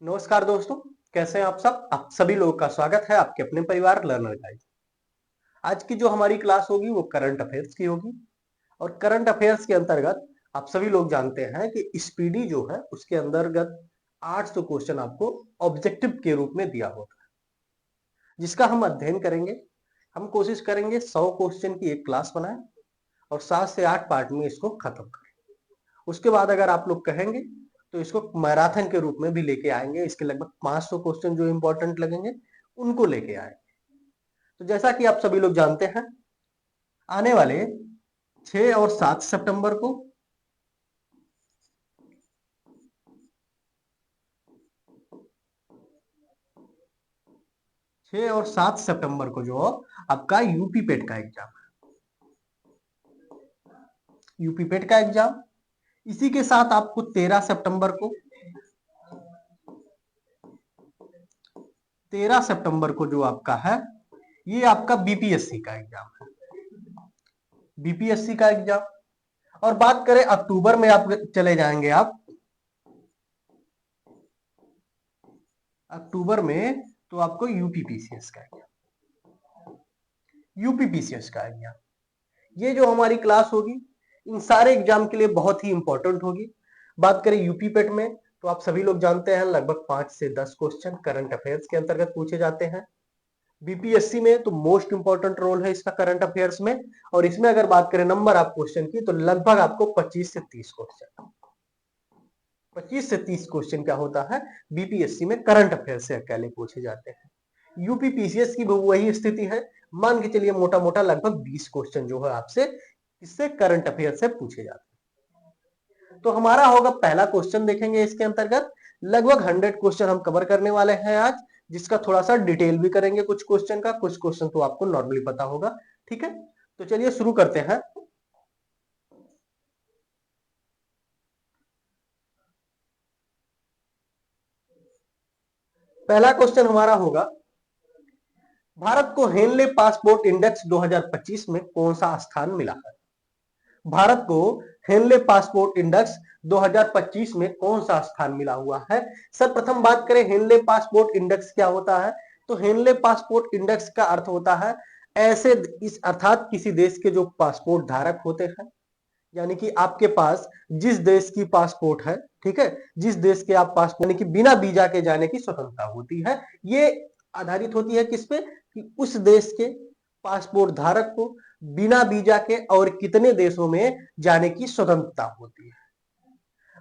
नमस्कार दोस्तों, कैसे हैं आप सब। आप सभी लोगों का स्वागत है आपके अपने परिवार लर्नर गाइड। आज की जो हमारी क्लास होगी वो करंट अफेयर्स की होगी। और करंट अफेयर्स के अंतर्गत आप सभी लोग जानते हैं कि स्पीडी जो है उसके अंतर्गत 800 क्वेश्चन आपको ऑब्जेक्टिव के रूप में दिया होता है, जिसका हम अध्ययन करेंगे। हम कोशिश करेंगे 100 क्वेश्चन की एक क्लास बनाएं और 7 से 8 पार्ट में इसको खत्म करें। उसके बाद अगर आप लोग कहेंगे तो इसको मैराथन के रूप में भी लेके आएंगे। इसके लगभग 500 क्वेश्चन जो इंपॉर्टेंट लगेंगे उनको लेके आएंगे। तो जैसा कि आप सभी लोग जानते हैं, आने वाले 6 और 7 सितंबर को 6 और 7 सितंबर को जो आपका यूपी पेट का एग्जाम है, यूपी पेट का एग्जाम। इसी के साथ आपको 13 सितंबर को 13 सितंबर को जो आपका है ये आपका बीपीएससी का एग्जाम है, बीपीएससी का एग्जाम। और बात करें अक्टूबर में आप चले जाएंगे, आप अक्टूबर में तो आपको यूपीपीसीएस का एग्जाम, यूपीपीसीएस का एग्जाम। ये जो हमारी क्लास होगी इन सारे एग्जाम के लिए बहुत ही इंपॉर्टेंट होगी। बात करें यूपी पेट में तो आप सभी लोग जानते हैं लगभग 5 से 10 क्वेश्चन करंट अफेयर्स के अंतर्गत पूछे जाते हैं। बीपीएससी में तो मोस्ट इंपॉर्टेंट रोल है इसका करंट अफेयर्स में, और इसमें अगर बात करें नंबर आप क्वेश्चन की तो लगभग आपको 25 से 30 क्वेश्चन, 25 से 30 क्वेश्चन क्या होता है बीपीएससी में करंट अफेयर से अकेले पूछे जाते हैं। यूपीपीसीएस की वही स्थिति है। मान के चलिए मोटा मोटा लगभग 20 क्वेश्चन जो है आपसे इससे करंट अफेयर से पूछे जाते हैं। तो हमारा होगा पहला क्वेश्चन, देखेंगे इसके अंतर्गत लगभग 100 क्वेश्चन हम कवर करने वाले हैं आज, जिसका थोड़ा सा डिटेल भी करेंगे कुछ क्वेश्चन का। कुछ क्वेश्चन तो आपको नॉर्मली पता होगा, ठीक है। तो चलिए शुरू करते हैं। पहला क्वेश्चन हमारा होगा, भारत को हेनले पासपोर्ट इंडेक्स 2025 में कौन सा स्थान मिला है। भारत को हेनले पासपोर्ट इंडेक्स 2025 में कौन सा स्थान मिला हुआ है। सर्वप्रथम बात करें हेनले पासपोर्ट इंडेक्स क्या होता है, तो हेनले पासपोर्ट इंडेक्स का अर्थ होता है ऐसे इस अर्थात किसी देश के जो पासपोर्ट धारक होते हैं, यानी कि आपके पास जिस देश की पासपोर्ट है, ठीक है, जिस देश के आप पासपोर्ट यानी कि बिना वीजा के जाने की स्वतंत्रता होती है, ये आधारित होती है किस पे कि उस देश के पासपोर्ट धारक को बिना वीजा के और कितने देशों में जाने की स्वतंत्रता होती है।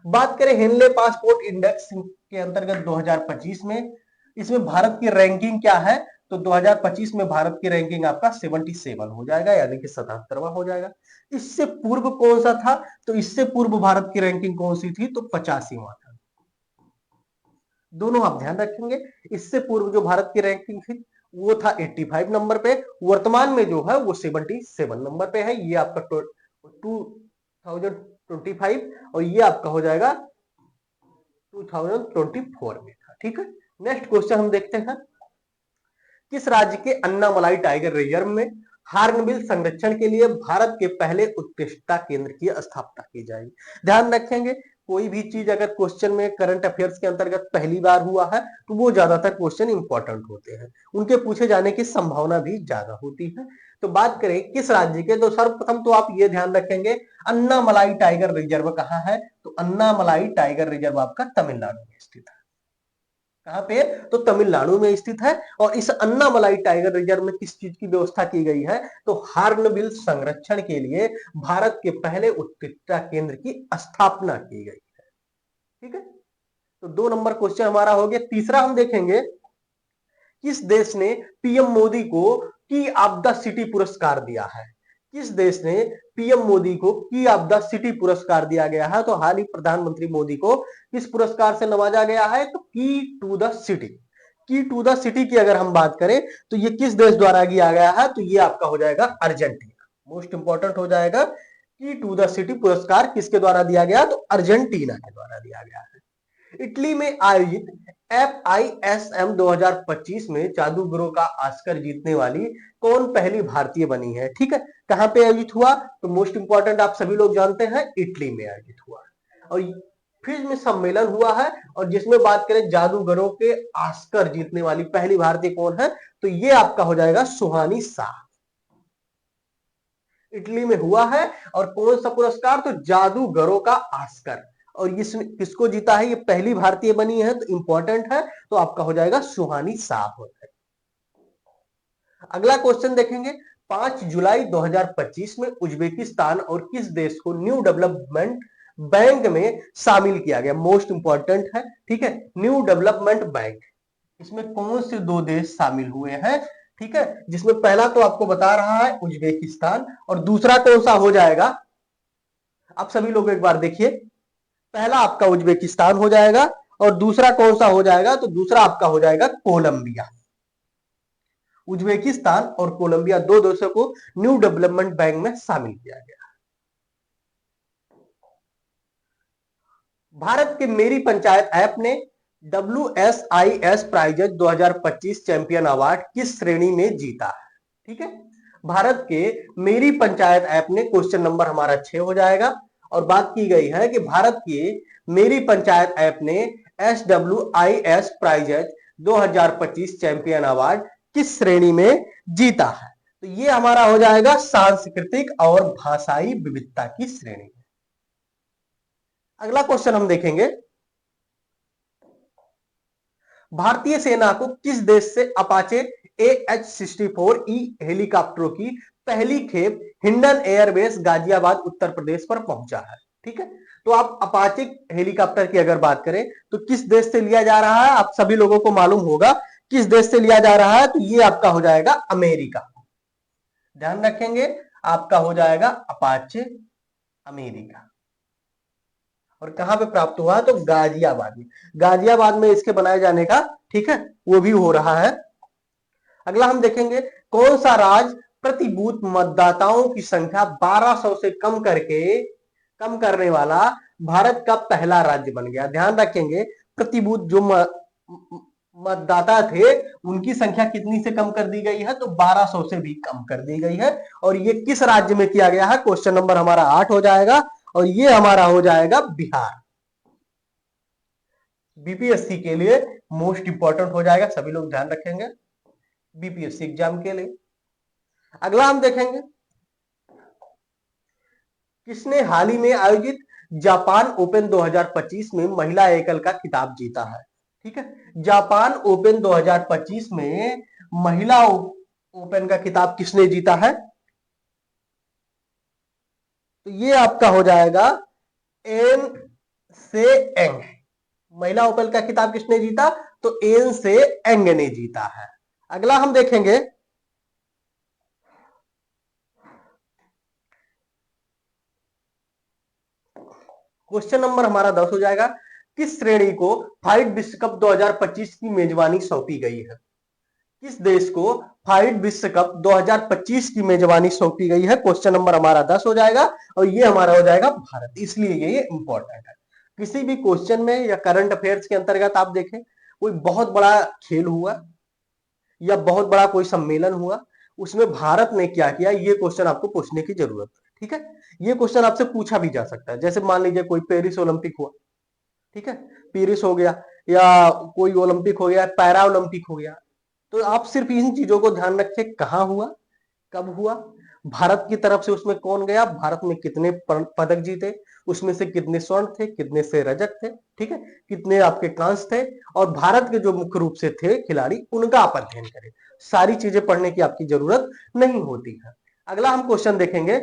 बात करें हेनले पासपोर्ट इंडेक्स के अंतर्गत 2025 में, इसमें भारत की रैंकिंग क्या है, तो 2025 में भारत की रैंकिंग आपका 77 हो जाएगा, यानी कि 77वां हो जाएगा। इससे पूर्व कौन सा था, तो इससे पूर्व भारत की रैंकिंग कौन सी थी, तो 85वां था। दोनों आप ध्यान रखेंगे, इससे पूर्व जो भारत की रैंकिंग थी वो था 85 नंबर पे, वर्तमान में जो है वो 77 नंबर पे है। ये आपका 2025 और ये आपका हो जाएगा 2024 में था, ठीक है। नेक्स्ट क्वेश्चन हम देखते हैं, किस राज्य के अन्नामलाई टाइगर रिजर्व में हार्नबिल संरक्षण के लिए भारत के पहले उत्कृष्टता केंद्र की स्थापना की जाएगी। ध्यान रखेंगे, कोई भी चीज अगर क्वेश्चन में करंट अफेयर्स के अंतर्गत पहली बार हुआ है तो वो ज्यादातर क्वेश्चन इंपॉर्टेंट होते हैं, उनके पूछे जाने की संभावना भी ज्यादा होती है। तो बात करें किस राज्य के, तो सर्वप्रथम तो आप ये ध्यान रखेंगे अन्नामलाई टाइगर रिजर्व कहाँ है, तो अन्नामलाई टाइगर रिजर्व आपका तमिलनाडु में स्थित है। कहां पे, तो तमिलनाडु में स्थित है। और इस अन्नामलाई टाइगर रिजर्व में किस चीज की व्यवस्था की गई है, तो हार्नबिल संरक्षण के लिए भारत के पहले उत्कृष्टता केंद्र की स्थापना की गई है, ठीक है। तो 2 नंबर क्वेश्चन हमारा हो गया। तीसरा हम देखेंगे, किस देश ने पीएम मोदी को की आपदा सिटी पुरस्कार दिया है। किस देश ने पीएम मोदी को की आपदा सिटी पुरस्कार दिया गया है, तो हाल ही प्रधानमंत्री मोदी को किस पुरस्कार से नवाजा गया है, तो की टू द सिटी। की टू द सिटी की अगर हम बात करें तो ये किस देश द्वारा किया गया है, तो ये आपका हो जाएगा अर्जेंटीना। मोस्ट इंपॉर्टेंट हो जाएगा, की टू द सिटी पुरस्कार किसके द्वारा दिया गया, तो अर्जेंटीना के द्वारा दिया गया है। इटली में आयोजित FISM 2025 में जादूगरों का ऑस्कर जीतने वाली कौन पहली भारतीय बनी है, ठीक है। कहां पे आयोजित हुआ, तो मोस्ट इंपॉर्टेंट आप सभी लोग जानते हैं इटली में आयोजित हुआ। और फिल्म सम्मेलन हुआ है और जिसमें बात करें जादूगरों के ऑस्कर जीतने वाली पहली भारतीय कौन है, तो ये आपका हो जाएगा सुहानी शाह। इटली में हुआ है और कौन सा पुरस्कार, तो जादूगरों का ऑस्कर। और इसने किसको जीता है, ये पहली भारतीय बनी है तो इंपॉर्टेंट है, तो आपका हो जाएगा सुहानी शाह हो जाएगा। अगला क्वेश्चन देखेंगे, 5 जुलाई 2025 में उज्बेकिस्तान और किस देश को न्यू डेवलपमेंट बैंक में शामिल किया गया, मोस्ट इंपॉर्टेंट है, ठीक है, न्यू डेवलपमेंट बैंक। इसमें कौन से दो देश शामिल हुए हैं, ठीक है, जिसमें पहला तो आपको बता रहा है उज्बेकिस्तान और दूसरा कौन सा हो जाएगा, आप सभी लोग एक बार देखिए, पहला आपका उज्बेकिस्तान हो जाएगा और दूसरा कौन सा हो जाएगा, तो दूसरा आपका हो जाएगा कोलंबिया। उज्बेकिस्तान और कोलंबिया दो देशों को न्यू डेवलपमेंट बैंक में शामिल किया गया। भारत के मेरी पंचायत ऐप ने WSIS प्राइजेस 2025 चैंपियन अवार्ड किस श्रेणी में जीता है, ठीक है, भारत के मेरी पंचायत ऐप ने, क्वेश्चन नंबर हमारा 6 हो जाएगा, और बात की गई है कि भारत के मेरी पंचायत ऐप ने SWIS प्राइजेस 2025 चैंपियन अवार्ड किस श्रेणी में जीता है, तो ये हमारा हो जाएगा सांस्कृतिक और भाषाई विविधता की श्रेणी। अगला क्वेश्चन हम देखेंगे, भारतीय सेना को किस देश से अपाचे AH-64E हेलीकॉप्टरों की पहली खेप हिंडन एयरबेस गाजियाबाद उत्तर प्रदेश पर पहुंचा है, ठीक है, तो आप अपाचे हेलीकॉप्टर की अगर बात करें तो किस देश से लिया जा रहा है, आप सभी लोगों को मालूम होगा किस देश से लिया जा रहा है, तो ये आपका हो जाएगा अमेरिका। ध्यान रखेंगे, आपका हो जाएगा अपाचे अमेरिका। और कहां पे प्राप्त हुआ, तो गाजियाबाद में, गाजियाबाद में इसके बनाए जाने का, ठीक है, वो भी हो रहा है। अगला हम देखेंगे, कौन सा राज्य प्रति बूथ मतदाताओं की संख्या 1200 से कम करने वाला भारत का पहला राज्य बन गया। ध्यान रखेंगे, प्रति बूथ जो मतदाता थे उनकी संख्या कितनी से कम कर दी गई है, तो 1200 से भी कम कर दी गई है। और ये किस राज्य में किया गया है, क्वेश्चन नंबर हमारा 8 हो जाएगा और ये हमारा हो जाएगा बिहार। बीपीएससी के लिए मोस्ट इंपॉर्टेंट हो जाएगा, सभी लोग ध्यान रखेंगे बीपीएससी एग्जाम के लिए। अगला हम देखेंगे, किसने हाल ही में आयोजित जापान ओपन 2025 में महिला एकल का खिताब जीता है, ठीक है, जापान ओपन 2025 में महिला ओपन का खिताब किसने जीता है, तो ये आपका हो जाएगा एन से एंग। महिला ओपन का खिताब किसने जीता, तो एन से एंग ने जीता है। अगला हम देखेंगे, क्वेश्चन नंबर हमारा 10 हो जाएगा, किस श्रेणी को फाइड विश्व कप 2025 की मेजबानी सौंपी गई है, किस देश को फाइड विश्व कप 2025 की मेजबानी सौंपी गई है, क्वेश्चन नंबर हमारा 10 हो जाएगा और ये हमारा हो जाएगा भारत, इसलिए ये इंपॉर्टेंट है। किसी भी क्वेश्चन में या करंट अफेयर्स के अंतर्गत आप देखें, कोई बहुत बड़ा खेल हुआ या बहुत बड़ा कोई सम्मेलन हुआ, उसमें भारत ने क्या किया, ये क्वेश्चन आपको पूछने की जरूरत है, ठीक है, ये क्वेश्चन आपसे पूछा भी जा सकता है। जैसे मान लीजिए कोई पेरिस ओलंपिक हुआ, ठीक है, पेरिस हो गया या कोई ओलंपिक हो गया, पैरा ओलंपिक हो गया, तो आप सिर्फ इन चीजों को ध्यान रखें, कहां हुआ, कब हुआ, भारत की तरफ से उसमें कौन गया, भारत में कितने पदक जीते, उसमें से कितने स्वर्ण थे, कितने से रजत थे, ठीक है, कितने आपके कांस्य थे, और भारत के जो मुख्य रूप से थे खिलाड़ी उनका आप अध्ययन करें। सारी चीजें पढ़ने की आपकी जरूरत नहीं होती है। अगला हम क्वेश्चन देखेंगे,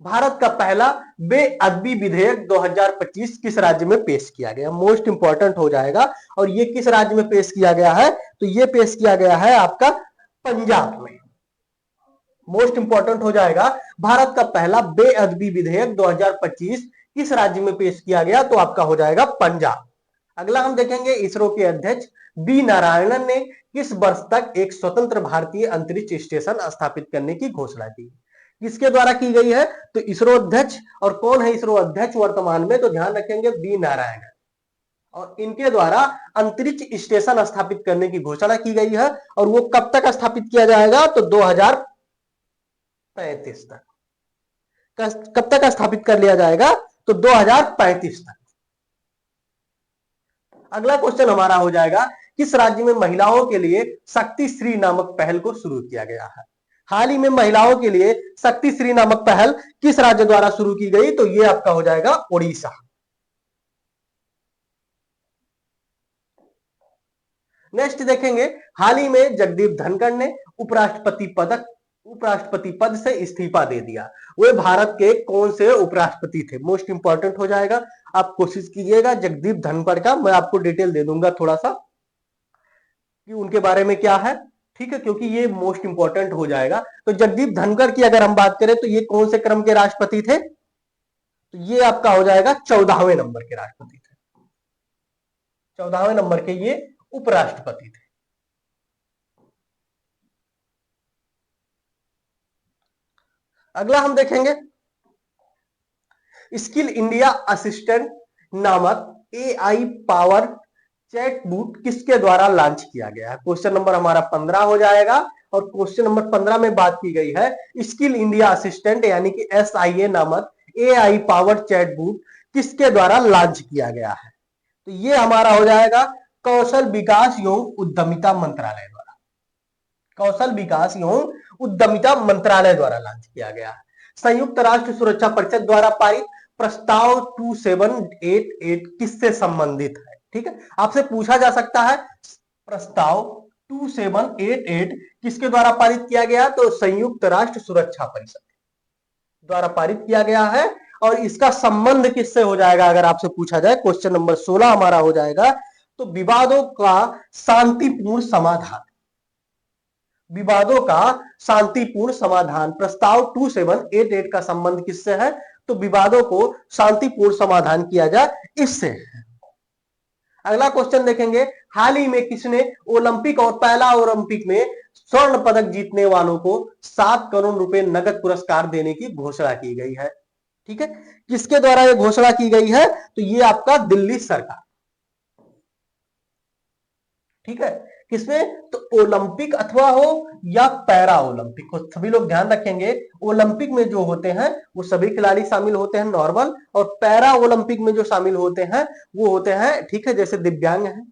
भारत का पहला बेअदबी विधेयक 2025 किस राज्य में पेश किया गया, मोस्ट इंपॉर्टेंट हो जाएगा, और ये किस राज्य में पेश किया गया है, तो ये पेश किया गया है आपका पंजाब में। मोस्ट इंपॉर्टेंट हो जाएगा, भारत का पहला बेअदबी विधेयक 2025 किस राज्य में पेश किया गया, तो आपका हो जाएगा पंजाब। अगला हम देखेंगे, इसरो के अध्यक्ष बी नारायणन ने किस वर्ष तक एक स्वतंत्र भारतीय अंतरिक्ष स्टेशन स्थापित करने की घोषणा की, किसके द्वारा की गई है, तो इसरो अध्यक्ष, और कौन है इसरो अध्यक्ष वर्तमान में, तो ध्यान रखेंगे बी नारायणन, और इनके द्वारा अंतरिक्ष स्टेशन स्थापित करने की घोषणा की गई है, और वो कब तक स्थापित किया जाएगा, तो 2035 तक। कब तक स्थापित कर लिया जाएगा, तो 2035 तक। अगला क्वेश्चन हमारा हो जाएगा, किस राज्य में महिलाओं के लिए शक्ति श्री नामक पहल को शुरू किया गया है? हाल ही में महिलाओं के लिए शक्ति श्री नामक पहल किस राज्य द्वारा शुरू की गई? तो ये आपका हो जाएगा ओडिशा। नेक्स्ट देखेंगे, हाल ही में जगदीप धनखड़ ने उपराष्ट्रपति पद से इस्तीफा दे दिया। वे भारत के कौन से उपराष्ट्रपति थे? मोस्ट इंपॉर्टेंट हो जाएगा, आप कोशिश कीजिएगा। जगदीप धनखड़ का मैं आपको डिटेल दे दूंगा थोड़ा सा कि उनके बारे में क्या है, ठीक है, क्योंकि ये मोस्ट इंपॉर्टेंट हो जाएगा। तो जगदीप धनखड़ की अगर हम बात करें तो ये कौन से क्रम के राष्ट्रपति थे? तो ये आपका हो जाएगा 14वें नंबर के राष्ट्रपति थे। 14वें नंबर के ये उपराष्ट्रपति थे। अगला हम देखेंगे, स्किल इंडिया असिस्टेंट नामक एआई पावर चैटबॉट किसके द्वारा लॉन्च किया गया है? क्वेश्चन नंबर हमारा 15 हो जाएगा। और क्वेश्चन नंबर 15 में बात की गई है स्किल इंडिया असिस्टेंट यानी कि SIA नामक एआई पावर चैटबॉट किसके द्वारा लॉन्च किया गया है? तो ये हमारा हो जाएगा कौशल विकास एवं उद्यमिता मंत्रालय द्वारा। कौशल विकास एवं उद्यमिता मंत्रालय द्वारा लॉन्च किया गया है। संयुक्त राष्ट्र सुरक्षा परिषद द्वारा पारित प्रस्ताव 2788 किससे संबंधित है? ठीक है, आपसे पूछा जा सकता है प्रस्ताव 2788 किसके द्वारा पारित किया गया? तो संयुक्त राष्ट्र सुरक्षा परिषद द्वारा पारित किया गया है। और इसका संबंध किससे हो जाएगा अगर आपसे पूछा जाए? क्वेश्चन नंबर 16 हमारा हो जाएगा, तो विवादों का शांतिपूर्ण समाधान। विवादों का शांतिपूर्ण समाधान प्रस्ताव 2788 का संबंध किससे है? तो विवादों को शांतिपूर्ण समाधान किया जाए इससे। अगला क्वेश्चन देखेंगे, हाल ही में किसने ओलंपिक और पैरा ओलंपिक में स्वर्ण पदक जीतने वालों को 7 करोड़ रुपए नगद पुरस्कार देने की घोषणा की गई है? ठीक है, किसके द्वारा यह घोषणा की गई है? तो ये आपका दिल्ली सरकार। ठीक है, किसमें? तो ओलंपिक अथवा हो या पैरा ओलंपिक हो, सभी लोग ध्यान रखेंगे। ओलंपिक में जो होते हैं वो सभी खिलाड़ी शामिल होते हैं नॉर्मल, और पैरा ओलंपिक में जो शामिल होते हैं वो होते हैं, ठीक है, जैसे दिव्यांग हैं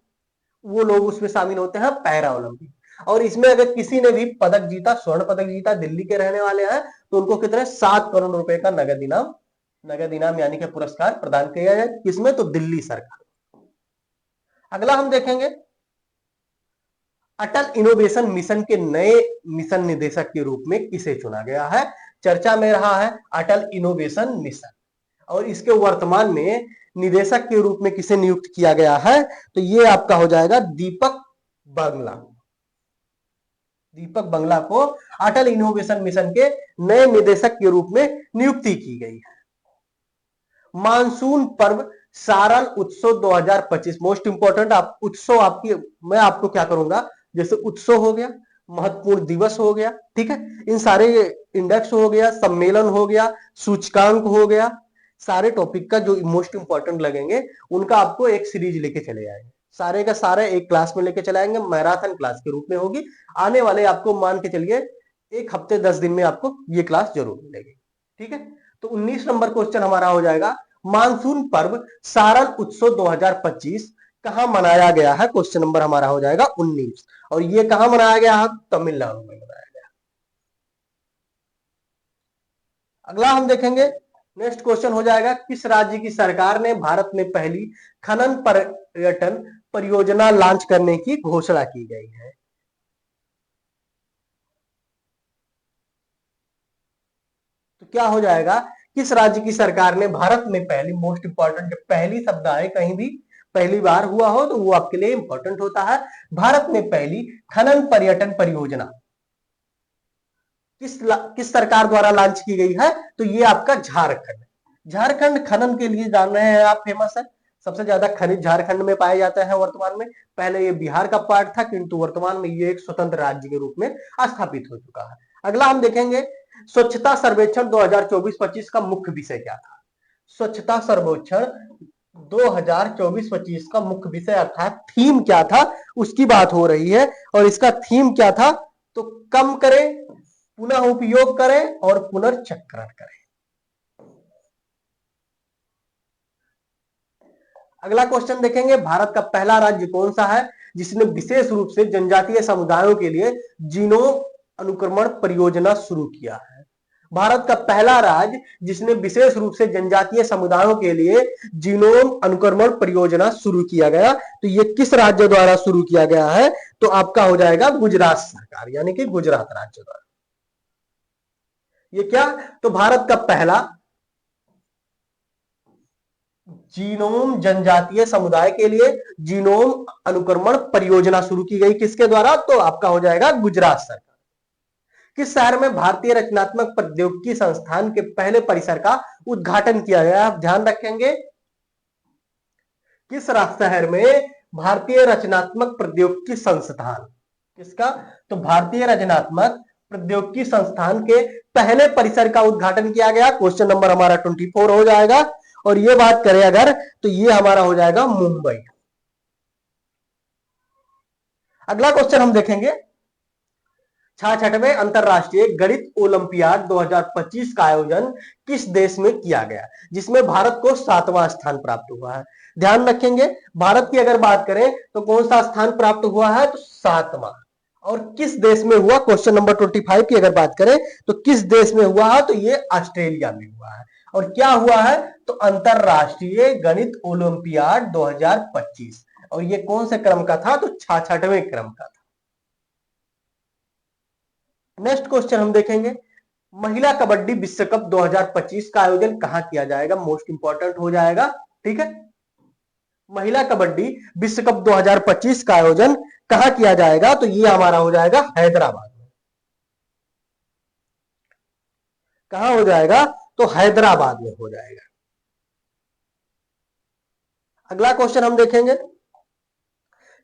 वो लोग उसमें शामिल होते हैं पैरा ओलंपिक। और इसमें अगर किसी ने भी पदक जीता, स्वर्ण पदक जीता, दिल्ली के रहने वाले हैं, तो उनको कितने 7 करोड़ रुपए का नगद इनाम यानी कि पुरस्कार प्रदान किया जाए। किसमें? तो दिल्ली सरकार। अगला हम देखेंगे, अटल इनोवेशन मिशन के नए मिशन निदेशक के रूप में किसे चुना गया है? चर्चा में रहा है अटल इनोवेशन मिशन, और इसके वर्तमान में निदेशक के रूप में किसे नियुक्त किया गया है? तो ये आपका हो जाएगा दीपक बंगला। दीपक बंगला को अटल इनोवेशन मिशन के नए निदेशक के रूप में नियुक्ति की गई है। मानसून पर्व सारण उत्सव 2025 मोस्ट इंपॉर्टेंट। आप उत्सव आपकी, मैं आपको क्या करूंगा, जैसे उत्सव हो गया, महत्वपूर्ण दिवस हो गया, ठीक है, इन सारे इंडेक्स हो गया, सम्मेलन हो गया, सूचकांक हो गया, सारे टॉपिक का जो मोस्ट इंपॉर्टेंट लगेंगे उनका आपको एक सीरीज लेके चले जाएंगे। सारे का सारे एक क्लास में लेके चलाएंगे, मैराथन क्लास के रूप में होगी। आने वाले आपको मान के चलिए 1 हफ्ते 10 दिन में आपको ये क्लास जरूर मिलेगी। ठीक है, तो 19 नंबर क्वेश्चन हमारा हो जाएगा, मानसून पर्व सारण उत्सव 2025 कहां मनाया गया है? क्वेश्चन नंबर हमारा हो जाएगा 19। और ये कहां मनाया गया है? तमिलनाडु में मनाया गया। अगला हम देखेंगे, नेक्स्ट क्वेश्चन हो जाएगा, किस राज्य की सरकार ने भारत में पहली खनन पर्यटन परियोजना लॉन्च करने की घोषणा की गई है? तो क्या हो जाएगा, किस राज्य की सरकार ने भारत में पहली, मोस्ट इंपॉर्टेंट, पहली शब्द आए कहीं भी पहली बार हुआ हो तो वो आपके लिए इंपॉर्टेंट होता है। भारत में पहली खनन पर्यटन परियोजना किस सरकार द्वारा लॉन्च की गई है? तो ये आपका झारखंड। झारखंड खनन के लिए जान रहे हैं आप, फेमस है, सबसे ज्यादा खनिज झारखंड में पाए जाते हैं वर्तमान में। पहले ये बिहार का पार्ट था, किंतु वर्तमान में ये एक स्वतंत्र राज्य के रूप में स्थापित हो चुका है। अगला हम देखेंगे, स्वच्छता सर्वेक्षण 2024-25 का मुख्य विषय क्या था? स्वच्छता सर्वेक्षण 2024-25 का मुख्य विषय अर्थात थीम क्या था उसकी बात हो रही है। और इसका थीम क्या था? तो कम करें, पुनः उपयोग करें और पुनर्चक्रण करें। अगला क्वेश्चन देखेंगे, भारत का पहला राज्य कौन सा है जिसने विशेष रूप से जनजातीय समुदायों के लिए जीनोम अनुक्रमण परियोजना शुरू किया है? भारत का पहला राज्य जिसने विशेष रूप से जनजातीय समुदायों के लिए जीनोम अनुक्रमण परियोजना शुरू किया गया, तो ये किस राज्य द्वारा शुरू किया गया है? तो आपका हो जाएगा गुजरात सरकार, यानी कि गुजरात राज्य द्वारा। ये क्या? तो भारत का पहला जीनोम जनजातीय समुदाय के लिए जीनोम अनुक्रमण परियोजना शुरू की गई, किसके द्वारा? तो आपका हो जाएगा गुजरात सरकार। किस शहर में भारतीय रचनात्मक प्रौद्योगिकी संस्थान के पहले परिसर का उद्घाटन किया गया? आप ध्यान रखेंगे, किस शहर में भारतीय रचनात्मक प्रौद्योगिकी संस्थान, किसका? तो भारतीय रचनात्मक प्रौद्योगिकी संस्थान के पहले परिसर का उद्घाटन किया गया। क्वेश्चन नंबर हमारा 24 हो जाएगा। और ये बात करें अगर, तो ये हमारा हो जाएगा मुंबई। अगला क्वेश्चन हम देखेंगे, 66वें अंतरराष्ट्रीय गणित ओलंपियाड 2025 का आयोजन किस देश में किया गया जिसमें भारत को 7वां स्थान प्राप्त हुआ है? ध्यान रखेंगे, भारत की अगर बात करें तो कौन सा स्थान प्राप्त हुआ है? तो 7वां। और किस देश में हुआ? क्वेश्चन नंबर 25 की अगर बात करें तो किस देश में हुआ है? तो ये ऑस्ट्रेलिया में हुआ है। और क्या हुआ है? तो अंतरराष्ट्रीय गणित ओलंपियाड 2025। और ये कौन से क्रम का था? तो 66वें क्रम का था। नेक्स्ट क्वेश्चन हम देखेंगे, महिला कबड्डी विश्व कप 2025 का आयोजन कहां किया जाएगा? मोस्ट इंपॉर्टेंट हो जाएगा, ठीक है। महिला कबड्डी विश्व कप 2025 का आयोजन कहां किया जाएगा? तो ये हमारा हो जाएगा हैदराबाद में। कहां हो जाएगा? तो हैदराबाद में हो जाएगा। अगला क्वेश्चन हम देखेंगे,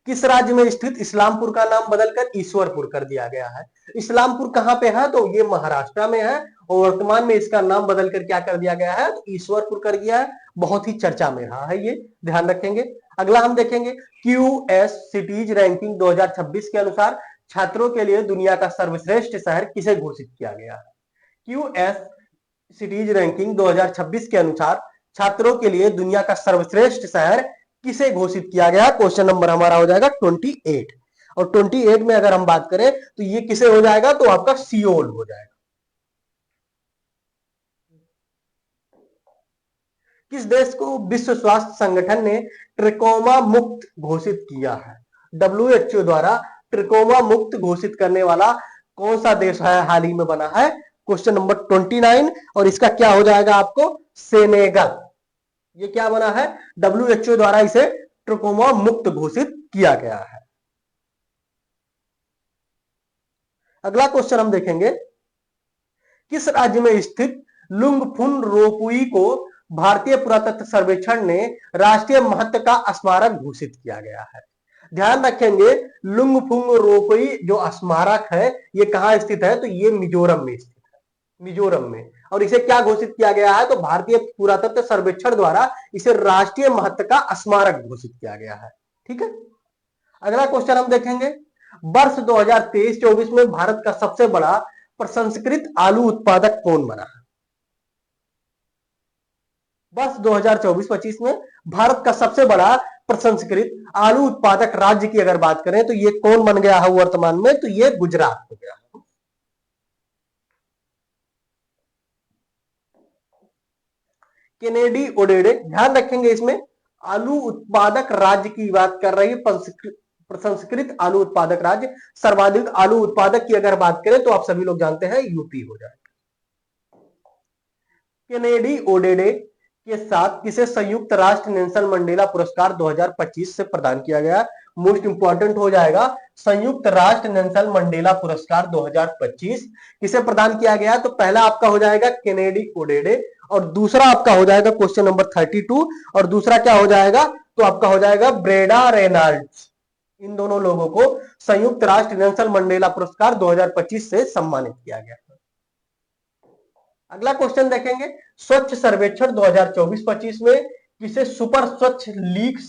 किस राज्य में स्थित इस्लामपुर का नाम बदलकर ईश्वरपुर कर दिया गया है? इस्लामपुर कहां पे है? तो ये महाराष्ट्र में है और वर्तमान में इसका नाम बदलकर क्या कर दिया गया है? तो ईश्वरपुर कर दिया है। बहुत ही चर्चा में रहा है ये, ध्यान रखेंगे। अगला हम देखेंगे, क्यूएस सिटीज रैंकिंग 2026 के अनुसार छात्रों के लिए दुनिया का सर्वश्रेष्ठ शहर किसे घोषित किया गया है? क्यूएस सिटीज रैंकिंग 2026 के अनुसार छात्रों के लिए दुनिया का सर्वश्रेष्ठ शहर किसे घोषित किया गया? क्वेश्चन नंबर हमारा हो जाएगा 28। और 28 में अगर हम बात करें तो ये किसे हो जाएगा? तो आपका सियोल हो जाएगा। किस देश को विश्व स्वास्थ्य संगठन ने ट्रिकोमा मुक्त घोषित किया है? WHO द्वारा ट्रिकोमा मुक्त घोषित करने वाला कौन सा देश है हाल ही में बना है? Question number 29। और इसका क्या हो जाएगा आपको? सेनेगल। ये क्या बना है? WHO द्वारा इसे ट्रिकोमा मुक्त घोषित किया गया है। अगला क्वेश्चन हम देखेंगे, किस राज्य में स्थित लुंगफुन रोपुई को भारतीय पुरातत्व सर्वेक्षण ने राष्ट्रीय महत्व का स्मारक घोषित किया गया है? ध्यान रखेंगे, लुंगफुंग रोपुई जो स्मारक है ये कहां स्थित है? तो ये मिजोरम में स्थित है, मिजोरम में। और इसे क्या घोषित किया गया है? तो भारतीय पुरातत्व सर्वेक्षण द्वारा इसे राष्ट्रीय महत्व का स्मारक घोषित किया गया है, ठीक है। अगला क्वेश्चन हम देखेंगे, वर्ष 2023-24 में भारत का सबसे बड़ा प्रसंस्कृत आलू उत्पादक कौन बना? वर्ष 2024-25 में भारत का सबसे बड़ा प्रसंस्कृत आलू उत्पादक राज्य की अगर बात करें तो ये कौन बन गया है वर्तमान में? तो ये गुजरात हो गया। केनेडी ओडेडे, ध्यान रखेंगे इसमें आलू उत्पादक राज्य की बात कर रही है, प्रसंस्कृत आलू उत्पादक राज्य। सर्वाधिक आलू उत्पादक की अगर बात करें तो आप सभी लोग जानते हैं यूपी हो जाएगा। केनेडी ओडेडे के साथ किसे संयुक्त राष्ट्र नेल्सन मंडेला पुरस्कार 2025 से प्रदान किया गया? मोस्ट इंपॉर्टेंट हो जाएगा, संयुक्त राष्ट्र नेल्सन मंडेला पुरस्कार 2025 किसे प्रदान किया गया? तो पहला आपका हो जाएगा केनेडी ओडेडे और दूसरा आपका हो जाएगा क्वेश्चन नंबर 32 और दूसरा क्या हो जाएगा? तो आपका हो जाएगा ब्रेडा रेनॉल्ड्स। इन दोनों लोगों को संयुक्त राष्ट्र नेल्सन मंडेला पुरस्कार 2025 से सम्मानित किया गया। अगला क्वेश्चन देखेंगे, स्वच्छ सर्वेक्षण 2024-25 में किसे सुपर स्वच्छ लीक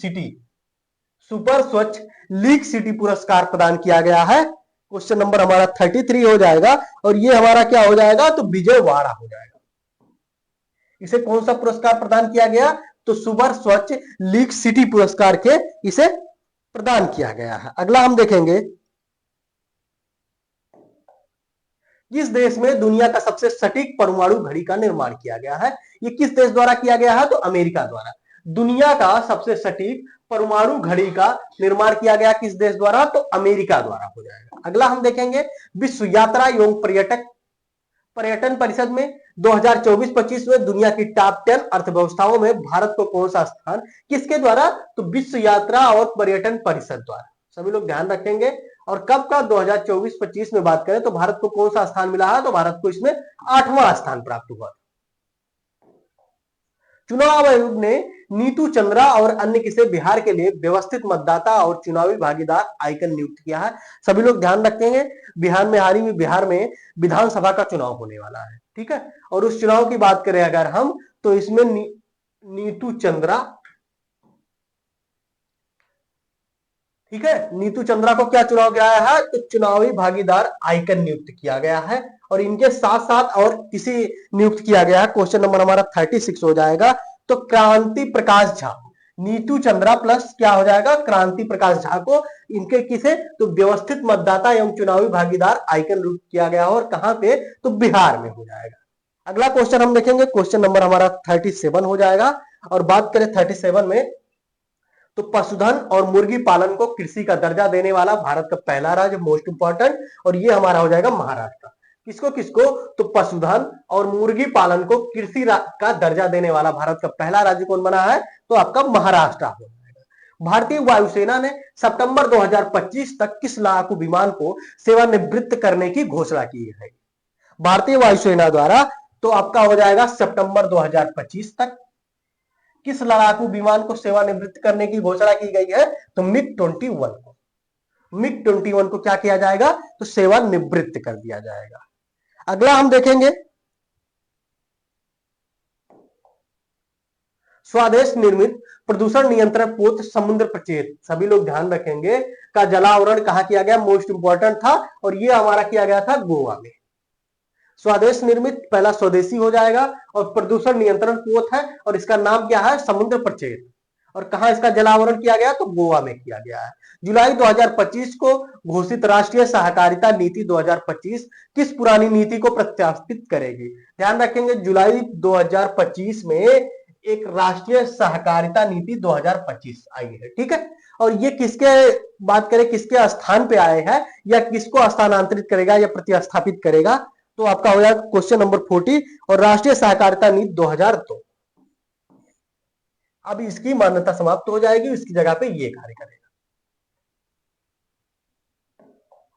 सिटी पुरस्कार प्रदान किया गया है? क्वेश्चन नंबर हमारा 33 हो जाएगा और ये हमारा क्या हो जाएगा? तो विजयवाड़ा हो जाएगा। इसे कौन सा पुरस्कार प्रदान किया गया? तो सुपर स्वच्छ लीग सिटी पुरस्कार के इसे प्रदान किया गया है। अगला हम देखेंगे, किस देश में दुनिया का सबसे सटीक परमाणु घड़ी का निर्माण किया गया है? ये किस देश द्वारा किया गया है? तो अमेरिका द्वारा। दुनिया का सबसे सटीक परमाणु घड़ी का निर्माण किया गया किस देश द्वारा? तो अमेरिका द्वारा हो जाएगा। अगला हम देखेंगे, विश्व यात्रा एवं पर्यटन परिषद में 2024-25 में दुनिया की टॉप 10 अर्थव्यवस्थाओं में भारत को कौन सा स्थान, किसके द्वारा? तो विश्व यात्रा और पर्यटन परिषद द्वारा। सभी लोग ध्यान रखेंगे। और कब का? 2024-25 में बात करें तो भारत को कौन सा स्थान मिला है? तो भारत को इसमें 8वां स्थान प्राप्त हुआ। चुनाव आयोग ने नीतू चंद्रा और अन्य किसे बिहार के लिए व्यवस्थित मतदाता और चुनावी भागीदार आइकन नियुक्त किया है? सभी लोग ध्यान रखेंगे, बिहार में विधानसभा का चुनाव होने वाला है, ठीक है। और उस चुनाव की बात करें अगर हम, तो इसमें नीतू चंद्रा, ठीक है, नीतू चंद्रा को क्या चुनाव किया है? तो चुनावी भागीदार आइकन नियुक्त किया गया है। और इनके साथ साथ और किसी नियुक्त किया गया है, क्वेश्चन नंबर हमारा 36 हो जाएगा, तो क्रांति प्रकाश झा। नीतू चंद्रा प्लस क्या हो जाएगा? क्रांति प्रकाश झा को इनके किसे? तो व्यवस्थित मतदाता एवं चुनावी भागीदार आइकन नियुक्त किया गया है। और कहां पे? तो बिहार में हो जाएगा। अगला क्वेश्चन हम देखेंगे, क्वेश्चन नंबर हमारा 37 हो जाएगा। और बात करें 37 में, तो पशुधन और मुर्गी पालन को कृषि का दर्जा देने वाला भारत का पहला राज्य, मोस्ट इंपॉर्टेंट, और ये हमारा हो जाएगा महाराष्ट्र। किसको किसको? तो पशुधन और मुर्गी पालन को कृषि का दर्जा देने वाला भारत का पहला राज्य कौन बना है? तो आपका महाराष्ट्र हो जाएगा। भारतीय वायुसेना ने सितंबर 2025 तक किस लड़ाकू विमान को सेवानिवृत्त करने की घोषणा की है? भारतीय वायुसेना द्वारा, तो आपका हो जाएगा सितंबर 2025 तक किस लड़ाकू विमान को सेवानिवृत्त करने की घोषणा की गई है? तो मिग-21 को। मिग-21 को क्या किया जाएगा? तो सेवानिवृत्त कर दिया जाएगा। अगला हम देखेंगे, स्वदेश निर्मित प्रदूषण नियंत्रण पोत समुद्र प्रचेत, सभी लोग ध्यान रखेंगे, का जलावरण कहां किया गया? मोस्ट इंपॉर्टेंट था, और ये हमारा किया गया था गोवा में। स्वदेश निर्मित पहला स्वदेशी हो जाएगा, और प्रदूषण नियंत्रण पोत है, और इसका नाम क्या है? समुद्र प्रचेत। और कहां इसका जलावरण किया गया? तो गोवा में किया गया है। जुलाई 2025 को घोषित राष्ट्रीय सहकारिता नीति 2025 किस पुरानी नीति को प्रतिस्थापित करेगी? ध्यान रखेंगे, जुलाई 2025 में एक राष्ट्रीय सहकारिता नीति 2025 आई है, ठीक है। और ये किसके बात करें, किसके स्थान पे आए हैं, या किसको स्थानांतरित करेगा या प्रतिस्थापित करेगा? तो आपका हो जाएगा क्वेश्चन नंबर 40, और राष्ट्रीय सहकारिता नीति 2002। अब इसकी मान्यता समाप्त हो जाएगी, इसकी जगह पे ये कार्य करेगा।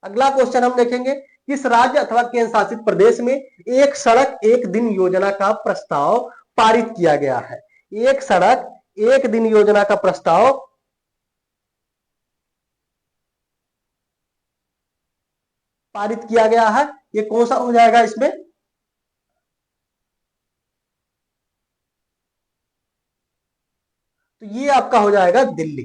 अगला क्वेश्चन हम देखेंगे, किस राज्य अथवा केंद्र शासित प्रदेश में एक सड़क एक दिन योजना का प्रस्ताव पारित किया गया है? एक सड़क एक दिन योजना का प्रस्ताव पारित किया गया है, ये कौन सा हो जाएगा इसमें? तो ये आपका हो जाएगा दिल्ली।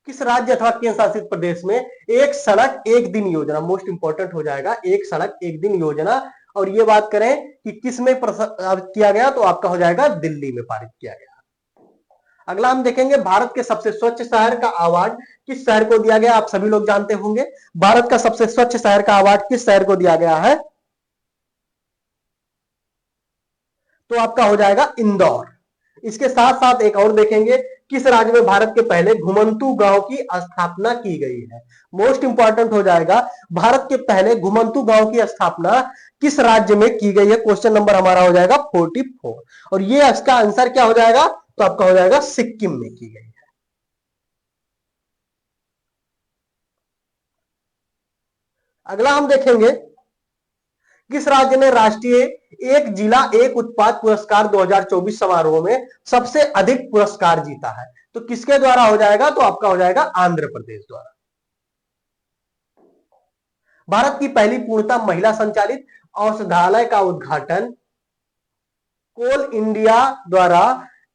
किस राज्य अथवा केंद्र शासित प्रदेश में एक सड़क एक दिन योजना, मोस्ट इंपॉर्टेंट हो जाएगा, एक सड़क एक दिन योजना, और ये बात करें कि किस में किया गया? तो आपका हो जाएगा दिल्ली में पारित किया गया। अगला हम देखेंगे, भारत के सबसे स्वच्छ शहर का अवार्ड किस शहर को दिया गया? आप सभी लोग जानते होंगे, भारत का सबसे स्वच्छ शहर का अवार्ड किस शहर को दिया गया है? तो आपका हो जाएगा इंदौर। इसके साथ साथ एक और देखेंगे, किस राज्य में भारत के पहले घुमंतू गांव की स्थापना की गई है? मोस्ट इंपॉर्टेंट हो जाएगा, भारत के पहले घुमंतू गांव की स्थापना किस राज्य में की गई है? क्वेश्चन नंबर हमारा हो जाएगा 44, और ये इसका आंसर क्या हो जाएगा? तो आपका हो जाएगा सिक्किम में की गई है। अगला हम देखेंगे, किस राज्य ने राष्ट्रीय एक जिला एक उत्पाद पुरस्कार 2024 समारोह में सबसे अधिक पुरस्कार जीता है? तो किसके द्वारा हो जाएगा? तो आपका हो जाएगा आंध्र प्रदेश द्वारा। भारत की पहली पूर्णतः महिला संचालित औषधालय का उद्घाटन कोल इंडिया द्वारा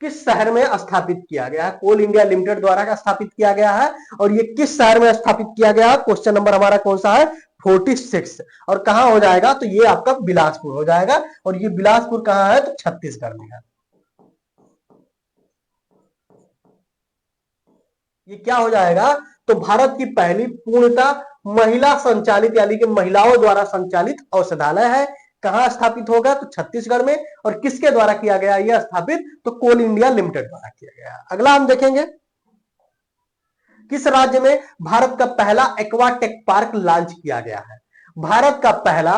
किस शहर में स्थापित किया गया है? कोल इंडिया लिमिटेड द्वारा स्थापित किया गया है, और ये किस शहर में स्थापित किया गया है? क्वेश्चन नंबर हमारा कौन सा है? 46, और कहां हो जाएगा? तो ये आपका बिलासपुर हो जाएगा, और ये बिलासपुर कहां है? तो छत्तीसगढ़ में है। ये क्या हो जाएगा, तो भारत की पहली पूर्णतः महिला संचालित यानी कि महिलाओं द्वारा संचालित औषधालय है। कहां स्थापित होगा, तो छत्तीसगढ़ में। और किसके द्वारा किया गया यह स्थापित, तो कोल इंडिया लिमिटेड द्वारा किया गया। अगला हम देखेंगे, किस राज्य में भारत का पहला एक्वाटेक पार्क लॉन्च किया गया है। भारत का पहला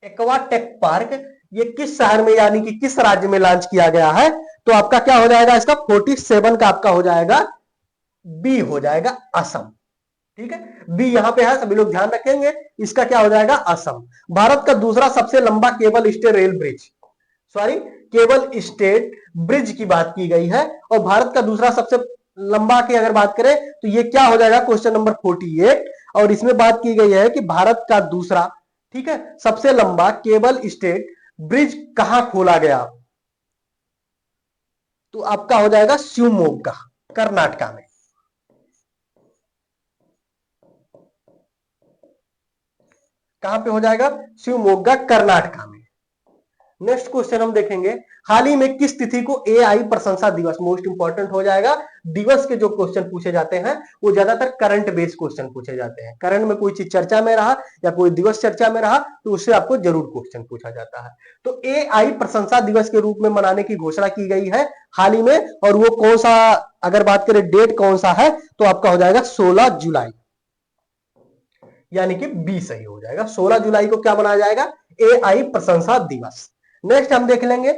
एक्वाटेक पार्क ये किस शहर में यानी कि किस राज्य में लॉन्च किया गया है, तो आपका क्या हो जाएगा, इसका 47 का आपका हो जाएगा बी हो जाएगा असम। ठीक है, बी यहां पे है, सभी लोग ध्यान रखेंगे। इसका क्या हो जाएगा, असम। भारत का दूसरा सबसे लंबा cable stayed rail bridge, sorry cable stayed bridge की बात की गई है। और भारत का दूसरा सबसे लंबा की अगर बात करें तो ये क्या हो जाएगा, क्वेश्चन नंबर 48। और इसमें बात की गई है कि भारत का दूसरा, ठीक है, सबसे लंबा केबल स्टेट ब्रिज कहां खोला गया, तो आपका हो जाएगा शिवमोग्गा, कर्नाटका में। कहां पे हो जाएगा, शिवमोग्गा कर्नाटका में। नेक्स्ट क्वेश्चन हम देखेंगे, हाल ही में किस तिथि को एआई प्रशंसा दिवस, मोस्ट इंपॉर्टेंट हो जाएगा। दिवस के जो क्वेश्चन पूछे जाते हैं वो ज्यादातर करंट बेस्ड क्वेश्चन पूछे जाते हैं। करंट में कोई चीज चर्चा में रहा या कोई दिवस चर्चा में रहा तो उससे आपको जरूर क्वेश्चन पूछा जाता है। तो एआई प्रशंसा दिवस के रूप में मनाने की घोषणा की गई है हाल ही में, और वो कौन सा, अगर बात करें डेट कौन सा है, तो आपका हो जाएगा 16 जुलाई, यानी कि बी सही हो जाएगा। 16 जुलाई को क्या मनाया जाएगा, एआई प्रशंसा दिवस। नेक्स्ट हम देख लेंगे,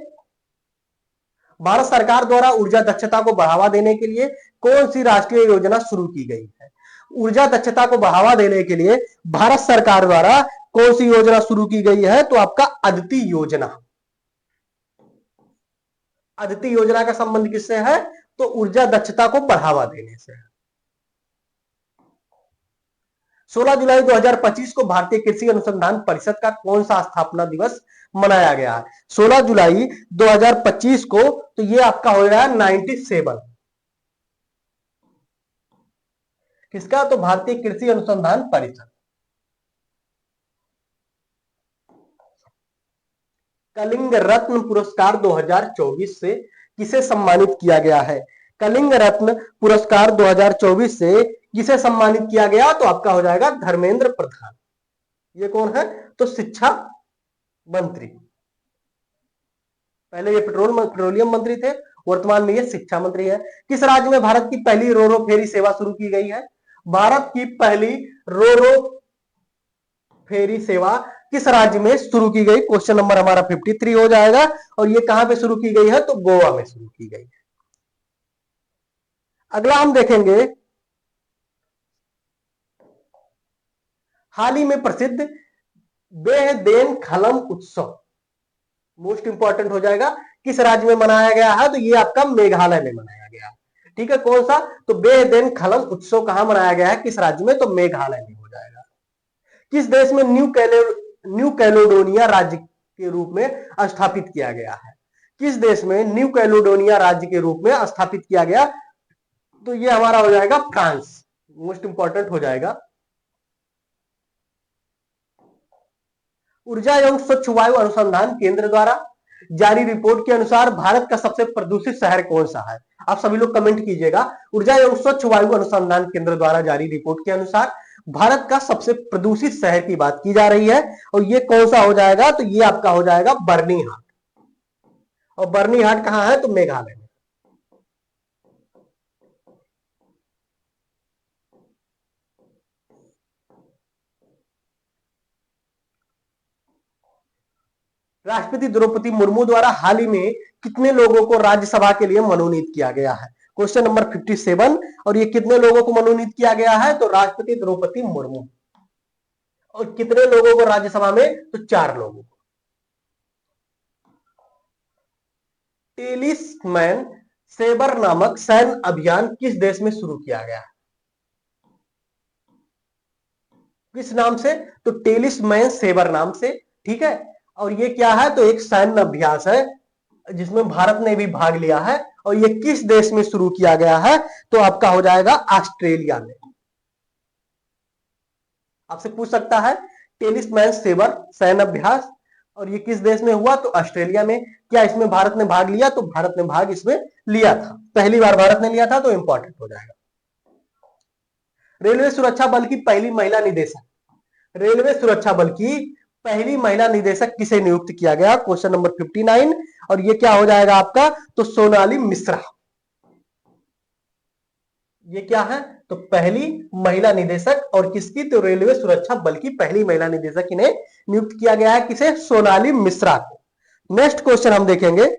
भारत सरकार द्वारा ऊर्जा दक्षता को बढ़ावा देने के लिए कौन सी राष्ट्रीय योजना शुरू की गई है। ऊर्जा दक्षता को बढ़ावा देने के लिए भारत सरकार द्वारा कौन सी योजना शुरू की गई है, तो आपका अदिति योजना। अदिति योजना का संबंध किससे है, तो ऊर्जा दक्षता को बढ़ावा देने से। 16 जुलाई 2025 को भारतीय कृषि अनुसंधान परिषद का कौन सा स्थापना दिवस मनाया गया है। 16 जुलाई 2025 को, तो ये आपका हो गया 97, किसका, तो भारतीय कृषि अनुसंधान परिषद। कलिंग रत्न पुरस्कार 2024 से किसे सम्मानित किया गया है। कलिंग रत्न पुरस्कार 2024 से किसे सम्मानित किया गया, तो आपका हो जाएगा धर्मेंद्र प्रधान। ये कौन है, तो शिक्षा मंत्री। पहले ये पेट्रोलियम मंत्री थे, वर्तमान में ये शिक्षा मंत्री है। किस राज्य में भारत की पहली रोरो फेरी सेवा शुरू की गई है। भारत की पहली रोरो फेरी सेवा किस राज्य में शुरू की गई, क्वेश्चन नंबर हमारा 53 हो जाएगा। और ये कहां पे शुरू की गई है, तो गोवा में शुरू की गई है। अगला हम देखेंगे, हाल ही में प्रसिद्ध बेहदेन खलम उत्सव, मोस्ट इंपॉर्टेंट हो जाएगा, किस राज्य में मनाया गया है, तो ये आपका मेघालय में मनाया गया है। ठीक है, कौन सा, तो बेहदेन खलम उत्सव कहां मनाया गया है, किस राज्य में, तो मेघालय में हो जाएगा। किस देश में न्यू कैलोडोनिया राज्य के रूप में स्थापित किया गया है। किस देश में न्यू कैलोडोनिया राज्य के रूप में स्थापित किया गया, तो ये हमारा हो जाएगा फ्रांस, मोस्ट इंपॉर्टेंट हो जाएगा। ऊर्जा एवं स्वच्छ वायु अनुसंधान केंद्र द्वारा जारी रिपोर्ट के अनुसार भारत का सबसे प्रदूषित शहर कौन सा है। आप सभी लोग कमेंट कीजिएगा। ऊर्जा एवं स्वच्छ वायु अनुसंधान केंद्र द्वारा जारी रिपोर्ट के अनुसार भारत का सबसे प्रदूषित शहर की बात की जा रही है, और ये कौन सा हो जाएगा, तो ये आपका हो जाएगा बर्नीहाट। और बर्नीहाट कहां है, तो मेघालय में। राष्ट्रपति द्रौपदी मुर्मू द्वारा हाल ही में कितने लोगों को राज्यसभा के लिए मनोनीत किया गया है, क्वेश्चन नंबर 57। और ये कितने लोगों को मनोनीत किया गया है, तो राष्ट्रपति द्रौपदी मुर्मू। और कितने लोगों को राज्यसभा में, तो 4 लोगों को। टेलिस्मैन सेबर नामक सैन्य अभियान किस देश में शुरू किया गया है, किस नाम से, तो टेलिस्मैन सेबर नाम से। ठीक है, और ये क्या है, तो एक सैन्य अभ्यास है जिसमें भारत ने भी भाग लिया है। और ये किस देश में शुरू किया गया है, तो आपका हो जाएगा ऑस्ट्रेलिया में। आपसे पूछ सकता है टेलिस्मैन सेबर सैन्य अभ्यास और ये किस देश में हुआ? तो ऑस्ट्रेलिया में। क्या इसमें भारत ने भाग लिया? तो भारत ने भाग इसमें लिया था, पहली बार भारत ने लिया था, तो इंपॉर्टेंट हो जाएगा। रेलवे सुरक्षा बल की पहली महिला निदेशक, रेलवे सुरक्षा बल की पहली महिला निदेशक किसे नियुक्त किया गया? Question number 59। और ये क्या हो जाएगा आपका? तो सोनाली मिश्रा। ये क्या है? तो पहली महिला निदेशक, और किसकी? तो रेलवे सुरक्षा बल की पहली महिला निदेशक इन्हें नियुक्त किया गया है। किसे? सोनाली मिश्रा को। नेक्स्ट क्वेश्चन हम देखेंगे,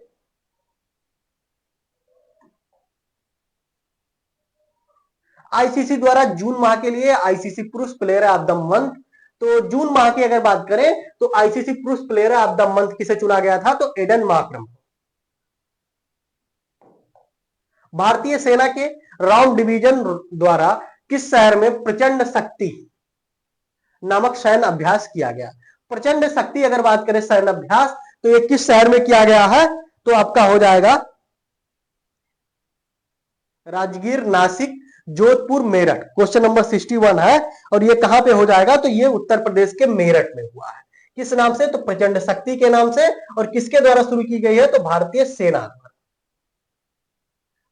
आईसीसी द्वारा जून माह के लिए आईसीसी पुरुष प्लेयर ऑफ द मंथ, तो जून माह की अगर बात करें तो आईसीसी पुरुष प्लेयर ऑफ द मंथ किसे चुना गया था? तो एडन मार्करम। भारतीय सेना के राउंड डिवीजन द्वारा किस शहर में प्रचंड शक्ति नामक सैन्य अभ्यास किया गया? प्रचंड शक्ति अगर बात करें सैन्य अभ्यास, तो ये किस शहर में किया गया है? तो आपका हो जाएगा राजगीर, नासिक, जोधपुर, मेरठ। क्वेश्चन नंबर 61 है, और ये कहां पे हो जाएगा? तो ये उत्तर प्रदेश के मेरठ में हुआ है। किस नाम से? तो प्रचंड शक्ति के नाम से। और किसके द्वारा शुरू की गई है? तो भारतीय सेना द्वारा।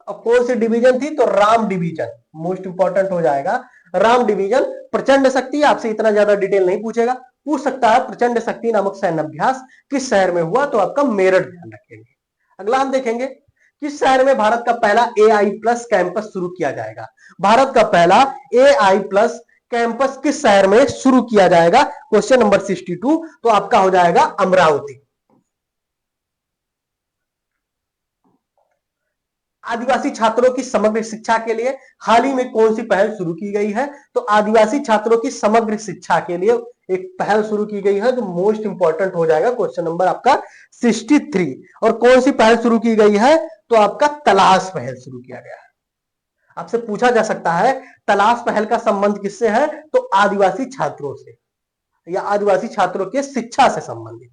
और कौन सी डिवीजन थी? तो राम डिवीजन, मोस्ट इंपॉर्टेंट हो जाएगा राम डिवीजन। प्रचंड शक्ति आपसे इतना ज्यादा डिटेल नहीं पूछेगा, पूछ सकता है प्रचंड शक्ति नामक सैन्य अभ्यास किस शहर में हुआ? तो आपका मेरठ ध्यान रखेंगे। अगला हम देखेंगे, किस शहर में भारत का पहला AI प्लस कैंपस शुरू किया जाएगा? भारत का पहला AI प्लस कैंपस किस शहर में शुरू किया जाएगा? Question number 62। तो आपका हो जाएगा अमरावती। आदिवासी छात्रों की समग्र शिक्षा के लिए हाल ही में कौन सी पहल शुरू की गई है? तो आदिवासी छात्रों की समग्र शिक्षा के लिए एक पहल शुरू की गई है, जो मोस्ट इंपॉर्टेंट हो जाएगा। क्वेश्चन नंबर आपका 63। और कौन सी पहल शुरू की गई है? तो आपका तलाश पहल शुरू किया गया है। आपसे पूछा जा सकता है तलाश पहल का संबंध किससे है? तो आदिवासी छात्रों से, या आदिवासी छात्रों के शिक्षा से संबंधित।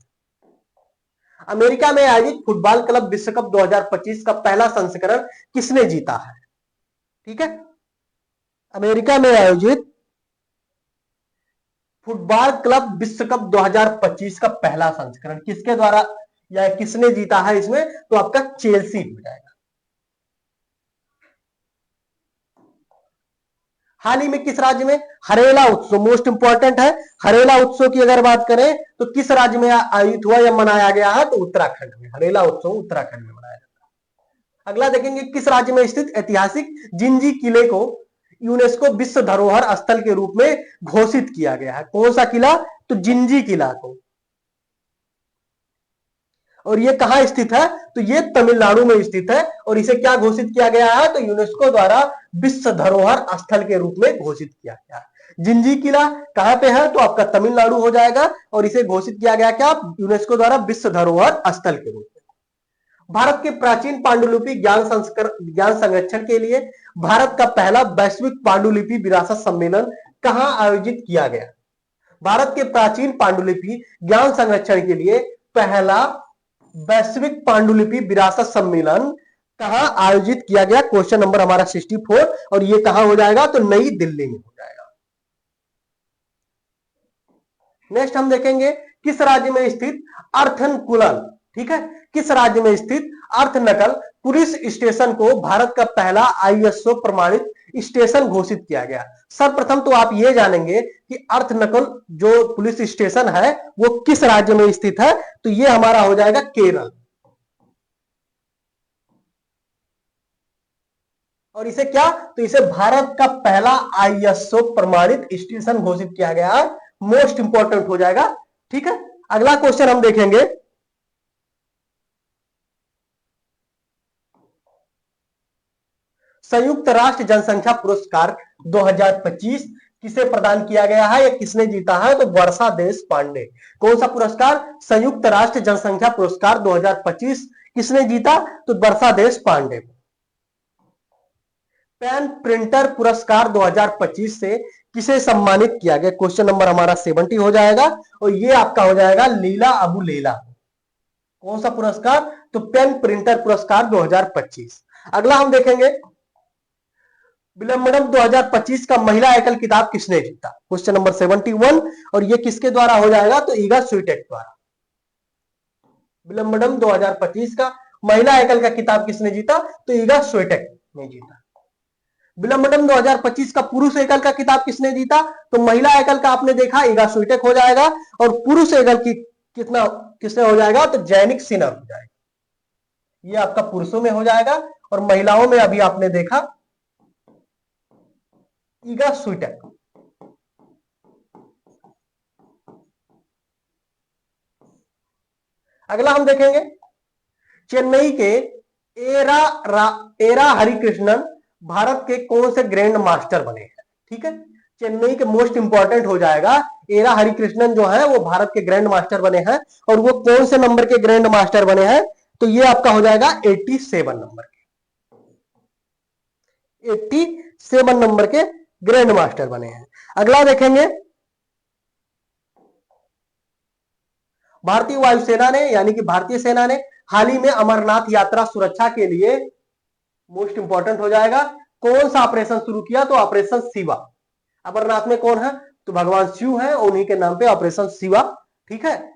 अमेरिका में आयोजित फुटबॉल क्लब विश्व कप 2025 का पहला संस्करण किसने जीता है? ठीक है, अमेरिका में आयोजित फुटबॉल क्लब विश्व कप 2025 का पहला संस्करण किसके द्वारा या किसने जीता है इसमें? तो आपका चेल्सी हो जाएगा। हाल ही में किस राज्य में हरेला उत्सव, मोस्ट इंपॉर्टेंट है, हरेला उत्सव की अगर बात करें तो किस राज्य में आयोजित हुआ या मनाया गया है? तो उत्तराखंड में। हरेला उत्सव उत्तराखंड में मनाया जाता है। अगला देखेंगे, किस राज्य में स्थित ऐतिहासिक जिंजी किले को यूनेस्को विश्व धरोहर स्थल के रूप में घोषित किया गया है? कौन सा किला? तो जिंजी किला को। और ये कहां स्थित है? तो ये तमिलनाडु में स्थित है, और इसे क्या घोषित किया गया है? तो यूनेस्को द्वारा विश्व धरोहर स्थल के रूप में घोषित किया गया है। जिंजी किला कहां पे है? तो आपका तमिलनाडु हो जाएगा, और इसे घोषित किया गया क्या? यूनेस्को द्वारा विश्व धरोहर स्थल के रूप में। भारत के प्राचीन पांडुलिपि ज्ञान संरक्षण के लिए भारत का पहला वैश्विक पांडुलिपि विरासत सम्मेलन कहां आयोजित किया गया? भारत के प्राचीन पांडुलिपि ज्ञान संरक्षण के लिए पहला वैश्विक पांडुलिपि विरासत सम्मेलन कहां आयोजित किया गया? क्वेश्चन नंबर हमारा 64। और ये कहां हो जाएगा? तो नई दिल्ली में हो जाएगा। नेक्स्ट हम देखेंगे, किस राज्य में स्थित अर्थनकुलन, ठीक है, किस राज्य में स्थित अर्थनकल पुलिस स्टेशन को भारत का पहला ISO प्रमाणित स्टेशन घोषित किया गया? सर्वप्रथम तो आप ये जानेंगे कि अर्थनकल जो पुलिस स्टेशन है वो किस राज्य में स्थित है? तो ये हमारा हो जाएगा केरल। और इसे क्या? तो इसे भारत का पहला ISO प्रमाणित स्टेशन घोषित किया गया है, मोस्ट इंपॉर्टेंट हो जाएगा। ठीक है, अगला क्वेश्चन हम देखेंगे, संयुक्त राष्ट्र जनसंख्या पुरस्कार 2025 किसे प्रदान किया गया है या किसने जीता है? तो वर्षा देश पांडे। कौन सा पुरस्कार? संयुक्त राष्ट्र जनसंख्या पुरस्कार 2025 किसने जीता? तो वर्षा देश पांडे। पेन प्रिंटर पुरस्कार 2025 से किसे सम्मानित किया गया? क्वेश्चन नंबर हमारा 70 हो जाएगा, और ये आपका हो जाएगा लीला अबू लेला। कौन सा पुरस्कार? तो पेन प्रिंटर पुरस्कार 2025। अगला हम देखेंगे, विलंबनम 2025 का महिला एकल किताब किसने जीता? Question number 71। और ये किसके द्वारा हो जाएगा? तो ईगा स्वीटेक द्वारा। विलंबडम 2025 का। महिला एकल का किताब किसने जीता? तो ईगा स्वीटेक ने जीता। विलंबडम 2025 का पुरुष एकल का किताब किसने जीता? तो महिला एकल का आपने देखा ईगा स्वीटेक हो जाएगा, और पुरुष एकल की कितना किसने हो जाएगा? तो जैनिक सिनर हो जाएगा। ये आपका पुरुषों में हो जाएगा, और महिलाओं में अभी आपने देखा ईगा स्वीटेक। अगला हम देखेंगे चेन्नई के एरा हरिकृष्णन भारत के कौन से ग्रैंड मास्टर बने हैं? ठीक है, चेन्नई के मोस्ट इंपॉर्टेंट हो जाएगा। एरा हरिकृष्णन जो है वो भारत के ग्रैंड मास्टर बने हैं, और वो कौन से नंबर के ग्रैंड मास्टर बने हैं? तो ये आपका हो जाएगा 87 नंबर के। 87 नंबर के ग्रैंड मास्टर बने हैं। अगला देखेंगे भारतीय वायुसेना ने यानी कि भारतीय सेना ने हाल ही में अमरनाथ यात्रा सुरक्षा के लिए, मोस्ट इंपॉर्टेंट हो जाएगा, कौन सा ऑपरेशन शुरू किया? तो ऑपरेशन शिवा। अमरनाथ में कौन है? तो भगवान शिव है, और उन्हीं के नाम पे ऑपरेशन शिवा, ठीक है,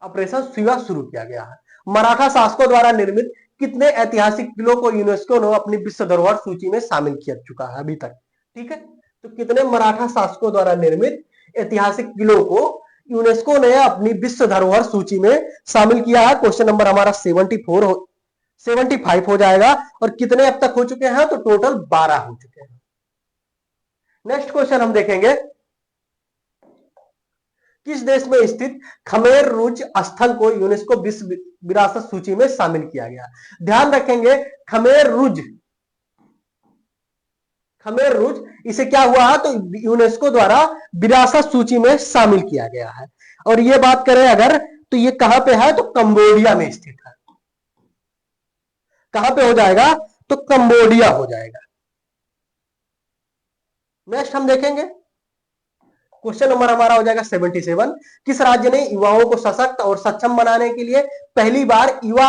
ऑपरेशन शिवा शुरू किया गया है। मराठा शासकों द्वारा निर्मित कितने ऐतिहासिक किलों को यूनेस्को ने अपनी विश्व धरोहर सूची में शामिल किया चुका है अभी तक? ठीक है, तो कितने मराठा शासकों द्वारा निर्मित ऐतिहासिक किलों को यूनेस्को ने अपनी विश्व धरोहर सूची में शामिल किया है? क्वेश्चन नंबर हमारा 75 हो जाएगा। और कितने अब तक हो चुके हैं? तो टोटल 12 हो चुके हैं। नेक्स्ट क्वेश्चन हम देखेंगे किस देश में स्थित खमेर रुज स्थल को यूनेस्को विश्व विरासत सूची में शामिल किया गया? ध्यान रखेंगे खमेर रुज इसे क्या हुआ है? तो यूनेस्को द्वारा विरासत सूची में शामिल किया गया है। और ये बात करें अगर, तो ये कहां पे है? तो कंबोडिया में स्थित है। कहां पे हो जाएगा? तो कंबोडिया हो जाएगा। नेक्स्ट हम देखेंगे क्वेश्चन नंबर हमारा हो जाएगा 77। किस राज्य ने युवाओं को सशक्त और सक्षम बनाने के लिए पहली बार युवा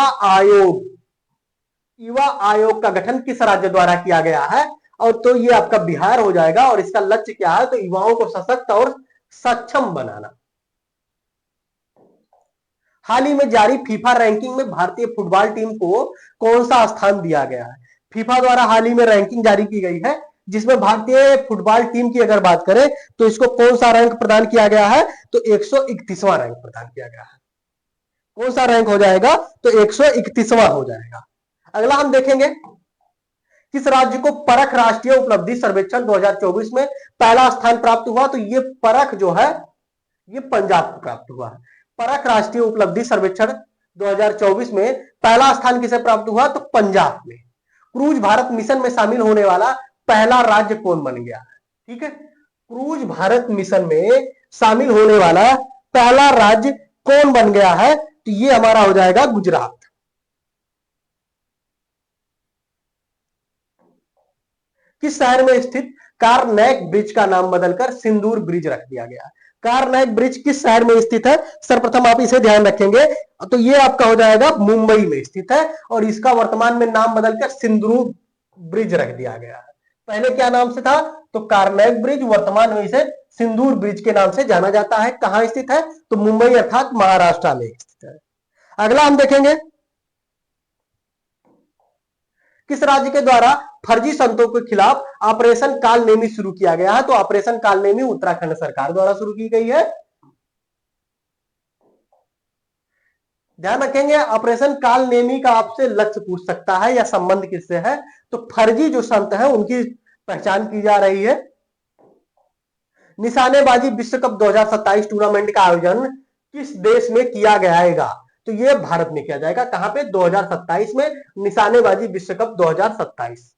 आयोग का गठन किस राज्य द्वारा किया गया है? और तो ये आपका बिहार हो जाएगा। और इसका लक्ष्य क्या है? तो युवाओं को सशक्त और सक्षम बनाना। हाल ही में जारी फीफा रैंकिंग में भारतीय फुटबॉल टीम को कौन सा स्थान दिया गया है? फीफा द्वारा हाल ही में रैंकिंग जारी की गई है, जिसमें भारतीय फुटबॉल टीम की अगर बात करें तो इसको कौन सा रैंक प्रदान किया गया है? तो 131वां रैंक प्रदान किया गया है। कौन सा रैंक हो जाएगा? तो 131वां हो जाएगा। अगला हम देखेंगे किस राज्य को परख राष्ट्रीय उपलब्धि सर्वेक्षण 2024 में पहला स्थान प्राप्त हुआ? तो ये परख जो है ये पंजाब को प्राप्त हुआ है। परख राष्ट्रीय उपलब्धि सर्वेक्षण 2024 में पहला स्थान किसे प्राप्त हुआ? तो पंजाब में। क्रूज भारत मिशन में शामिल होने वाला पहला राज्य कौन बन गया है? ठीक है, क्रूज भारत मिशन में शामिल होने वाला पहला राज्य कौन बन गया है? तो ये हमारा हो जाएगा गुजरात। किस शहर में स्थित कारनैक ब्रिज का नाम बदलकर सिंदूर ब्रिज रख दिया गया? कारनैक ब्रिज किस शहर में स्थित है? सर्वप्रथम आप इसे ध्यान रखेंगे, तो ये आपका हो जाएगा मुंबई में स्थित है, और इसका वर्तमान में नाम बदलकर सिंदूर ब्रिज रख दिया गया है। पहले क्या नाम से था? तो कारनैक ब्रिज, वर्तमान में इसे सिंदूर ब्रिज के नाम से जाना जाता है। कहां स्थित है? तो मुंबई अर्थात महाराष्ट्र में स्थित है। अगला हम देखेंगे किस राज्य के द्वारा फर्जी संतों के खिलाफ ऑपरेशन कालनेमी शुरू किया गया है? तो ऑपरेशन कालनेमी उत्तराखंड सरकार द्वारा शुरू की गई है। ध्यान रखेंगे ऑपरेशन कालनेमी का आपसे लक्ष्य पूछ सकता है या संबंध किससे है? तो फर्जी जो संत है उनकी पहचान की जा रही है। निशानेबाजी विश्व कप 2027 टूर्नामेंट का आयोजन किस देश में किया जाएगा? तो ये भारत में किया जाएगा। कहां पे? 2027 में निशानेबाजी विश्व कप 2027।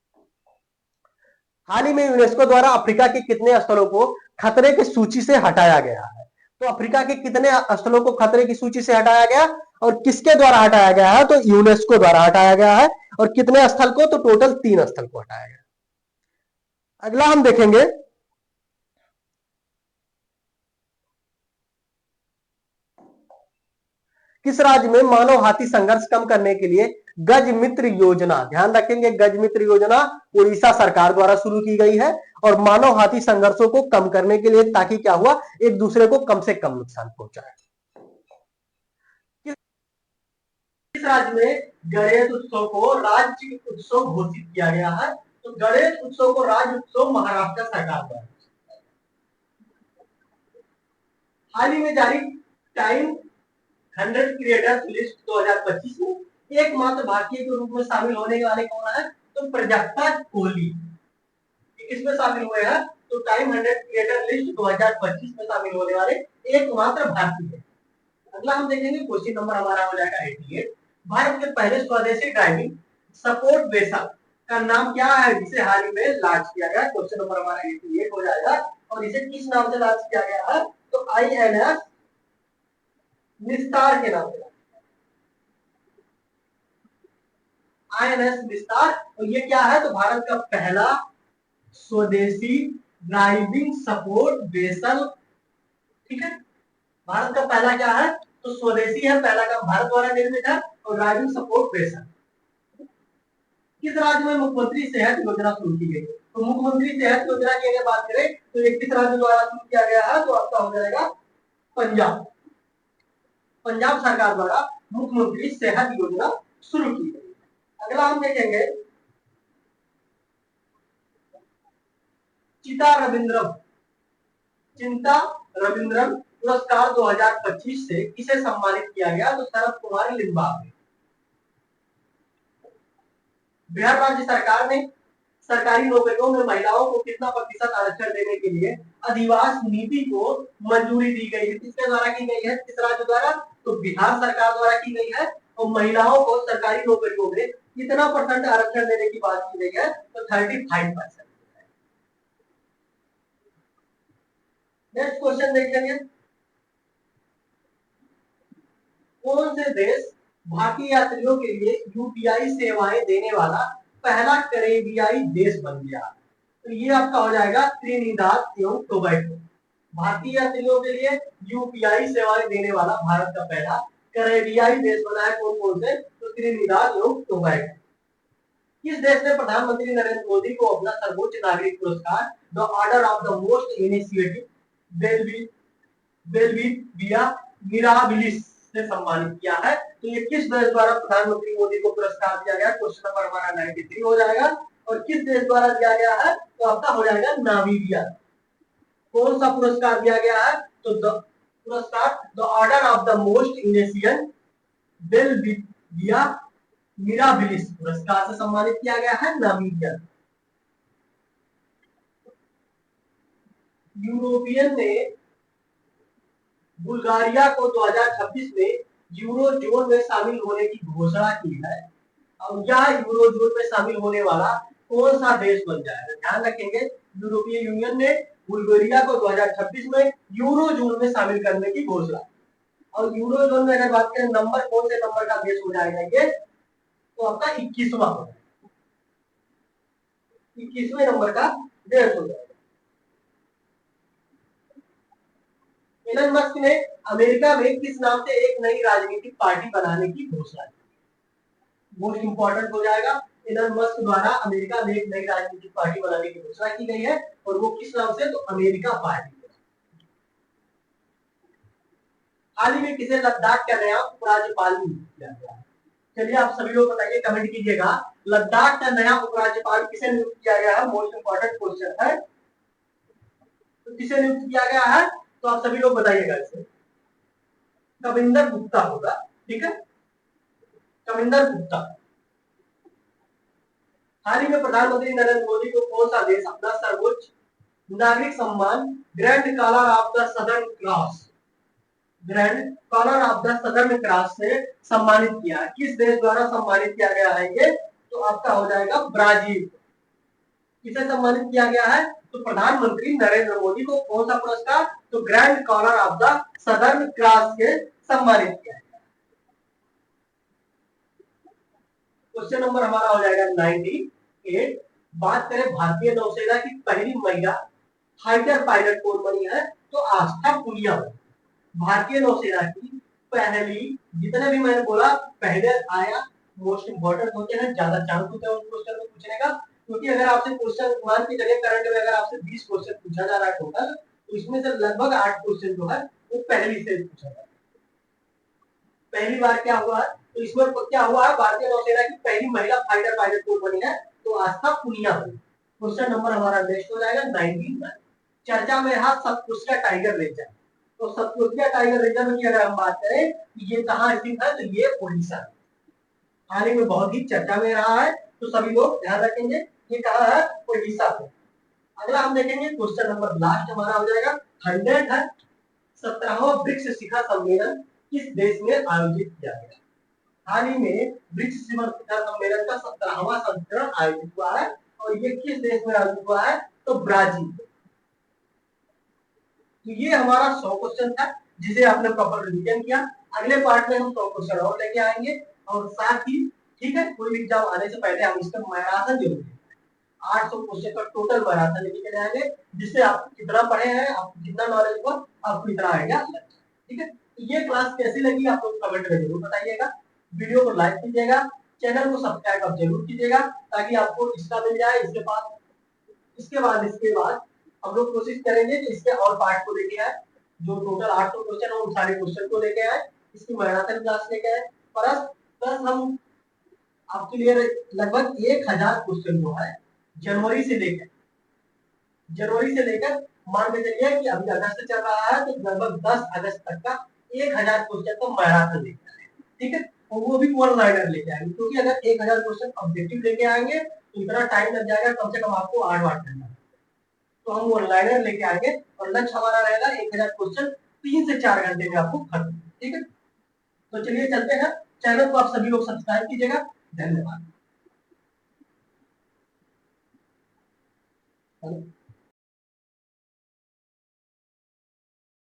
हाल ही में यूनेस्को द्वारा अफ्रीका के कितने स्थलों को खतरे की सूची से हटाया गया है? तो अफ्रीका के कितने स्थलों को खतरे की सूची से हटाया गया और किसके द्वारा हटाया गया है? तो यूनेस्को द्वारा हटाया गया है। और कितने स्थल को? तो टोटल 3 स्थल को हटाया गया। अगला हम देखेंगे किस राज्य में मानव हाथी संघर्ष कम करने के लिए गज मित्र योजना, ध्यान रखेंगे गज मित्र योजना उड़ीसा सरकार द्वारा शुरू की गई है, और मानव हाथी संघर्षों को कम करने के लिए, ताकि क्या हुआ, एक दूसरे को कम से कम नुकसान पहुंचाए। किस राज्य में गणेश उत्सव को राज्य उत्सव घोषित किया गया है? तो गणेश उत्सव को राज्य उत्सव महाराष्ट्र सरकार द्वारा। हाल ही में जारी टाइम 100 क्रिएटर्स लिस्ट 2025 में एकमात्र भारतीय के रूप में शामिल होने वाले कौन है? तो प्रज्ञा कोहली किसमें शामिल हुए हैं? तो टाइम 100 क्रिएटर लिस्ट 2025 में शामिल होने वाले एकमात्र भारतीय। अगला हम देखेंगे क्वेश्चन नंबर हमारा हो जाएगा 88। भारत के पहले स्वदेशी ड्राइविंग सपोर्ट वेसल का नाम क्या है जिसे हाल ही में लॉन्च किया गया? क्वेश्चन नंबर हमारा 88 हो जाएगा। और इसे किस नाम से लॉन्च किया गया है? तो INS निस्तार के नाम से। INS निस्तार। और ये क्या है? तो भारत का पहला स्वदेशी ड्राइविंग सपोर्ट वेसल। ठीक है, भारत का पहला क्या है? तो स्वदेशी है, पहला का भारत द्वारा निर्मित है, और ड्राइविंग सपोर्ट वेसल। किस राज्य में मुख्यमंत्री सेहत योजना शुरू की गई? तो मुख्यमंत्री सेहत योजना की अगर बात करें तो ये किस राज्य द्वारा शुरू किया गया है? तो आपका हो जाएगा पंजाब। पंजाब सरकार द्वारा मुख्यमंत्री सेहत योजना शुरू की गई। अगला हम देखेंगे चिंता रविंद्रन पुरस्कार 2025 से किसे सम्मानित किया गया? तो शरद कुमार लिम्बावली। बिहार राज्य सरकार ने सरकारी नौकरियों में महिलाओं को कितना प्रतिशत आरक्षण देने के लिए अधिवास नीति को मंजूरी दी गई है? किसके द्वारा की गई है? किस राज्य द्वारा? तो बिहार सरकार द्वारा की गई है। और महिलाओं को सरकारी नौकरियों में कितना % आरक्षण देने की बात की गई है? तो 35%। नेक्स्ट क्वेश्चन देखेंगे, कौन से देश भारतीय यात्रियों के लिए यूपीआई सेवाएं देने वाला पहला कैरेबियाई देश बन गया? तो ये आपका हो जाएगा त्रिनिदाद एवं टोबैगो। भारतीय यात्रियों के लिए यूपीआई सेवाएं देने वाला भारत का पहला कैरेबियाई देश बना है। कौन कौन से? तो त्रिनिदाद एवं टोबैगो। किस देश ने प्रधानमंत्री नरेंद्र मोदी को अपना सर्वोच्च नागरिक पुरस्कार the order of the most initiative बेलविया मिराबिलिस से सम्मानित किया है? तो ये किस देश द्वारा प्रधानमंत्री मोदी को पुरस्कार दिया गया? क्वेश्चन नंबर हमारा 93 हो जाएगा। और किस देश द्वारा दिया गया है? तो आपका हो जाएगा नामीबिया। कौन सा पुरस्कार दिया गया है? तो पुरस्कार the order of the most initiative बेलविया मिराबिलिस पुरस्कार से सम्मानित किया गया है नामीबिया। यूरोपियन ने बुल्गारिया को 2026 में यूरो जोन में शामिल होने की घोषणा की है। अब यह यूरो जोन में शामिल होने वाला कौन सा देश बन जाएगा? ध्यान रखेंगे, यूरोपीय यूनियन ने बुल्गारिया को 2026 में यूरो जोन में शामिल करने की घोषणा। और यूरो जोन में अगर बात करें नंबर, कौन से नंबर का देश हो जाएगा ये? तो आपका 21वां हो जाएगा, 21वें नंबर का देश हो जाएगा। एलन मस्क ने अमेरिका में किस नाम से एक नई राजनीतिक पार्टी बनाने की घोषणा की? मोस्ट इंपॉर्टेंट हो जाएगा, एलन मस्क द्वारा अमेरिका में एक नई राजनीतिक पार्टी बनाने की घोषणा की गई है। और वो किस नाम से? तो अमेरिका पार्टी। हाल ही में किसे लद्दाख का नया उपराज्यपाल नियुक्त किया गया? चलिए आप सभी लोग बताइए, कमेंट कीजिएगा, लद्दाख का नया उपराज्यपाल किसे नियुक्त किया गया है? मोस्ट इंपॉर्टेंट क्वेश्चन है। तो किसे नियुक्त किया गया है? तो आप सभी लोग बताइएगा। इसे कविंदर गुप्ता होगा। ठीक है, कविंदर गुप्ता। हाल ही में प्रधानमंत्री नरेंद्र मोदी को कौन सा देश अपना सर्वोच्च नागरिक सम्मान Grand Collar of the Southern Cross से सम्मानित किया है? किस देश द्वारा सम्मानित किया गया है ये? तो आपका हो जाएगा ब्राजील। किसे सम्मानित किया गया है? तो प्रधानमंत्री नरेंद्र मोदी को कौन सा पुरस्कार? तो Grand Collar of the Southern Cross के सम्मानित किया गया। क्वेश्चन नंबर हमारा हो जाएगा 98। बात करें भारतीय नौसेना की पहली महिला फाइटर पायलट कौन बनी है? तो आस्था पुनिया बनी। भारतीय नौसेना की पहली, जितने भी मैंने बोला पहले आया मोस्ट इंपॉर्टेंट होते हैं, ज्यादा चांस होते हैं उस क्वेश्चन को पूछने का। क्योंकि अगर आपसे क्वेश्चन मान की जगह करंट में अगर आपसे 20 क्वेश्चन पूछा जा रहा है टोटल, तो इसमें से लगभग 8 क्वेश्चन जो है वो पहली से पूछा जा रहा है। पहली बार क्या हुआ है, तो इसमें क्या हुआ है, भारतीय नौसेना की पहली महिला फाइटर पायलट कौन बनी है, तो आस्था पुनिया बनी। क्वेश्चन नंबर हमारा नेक्स्ट हो जाएगा 19। चर्चा में रहा सतपुड़ा टाइगर रिजर्व। तो सतपुड़ा टाइगर रिजर्व की अगर हम बात करें कि ये कहाँ स्थित है, तो ये उड़ीसा, हाल ही में बहुत ही चर्चा में रहा है, तो सभी लोग ध्यान रखेंगे ये कहाँ है, उड़ीसा में। अगला हम देखेंगे क्वेश्चन नंबर लास्ट हमारा हो जाएगा 100 है, 17वां ब्रिक्स शिखर सम्मेलन किस देश में आयोजित किया गया। हाल ही में ब्रिक्स शिखर सम्मेलन का 17वां संस्करण आयोजित हुआ है, और ये किस देश में आयोजित हुआ है, तो ब्राजील। तो ये हमारा 100 क्वेश्चन था जिसे आपने प्रॉपर रिवीजन किया। अगले पार्ट में हम 100 क्वेश्चन और लेके आएंगे, और साथ ही ठीक है, कोई एग्जाम आने से पहले हम इसका मैराथन जरूर 800 क्वेश्चन का टोटल मैराथन लेके चले आएंगे, जिससे आप कितना पढ़े हैं, आपको कितना नॉलेज हुआ, आपको इतना आइडिया लग जाए। ठीक है, तो ये क्लास कैसी लगी आपको कमेंट में जरूर बताइएगा, वीडियो को लाइक कीजिएगा, चैनल को सब्सक्राइब आप जरूर कीजिएगा, ताकि आपको इसका मिल जाए। इसके बाद हम लोग कोशिश करेंगे कि इसके और पार्ट को लेके आए, जो टोटल 800 क्वेश्चन है उन सारे क्वेश्चन को लेके आए, इसकी मैराथन क्लास लेके आए, प्लस प्लस हम आपके लिए लगभग 1000 क्वेश्चन जो है जनवरी से लेकर मान के चलिए कि अभी अगस्त चल रहा है, तो लगभग 10 अगस्त तक का 1000 क्वेश्चन तो मैराथन लेके आए। ठीक है, और वो भी वन लाइनर लेके आएंगे, क्योंकि अगर 1000 क्वेश्चन ऑब्जेक्टिव लेके आएंगे तो इतना टाइम लग जाएगा कम से कम आपको 8 घंटा। तो हम वन लाइनर लेके आएंगे, और लक्ष्य हमारा रहेगा 1000 क्वेश्चन 3 से 4 घंटे में आपको खत्म। ठीक है, तो चलिए चलते हैं, चैनल को आप सभी लोग सब्सक्राइब कीजिएगा। धन्यवाद।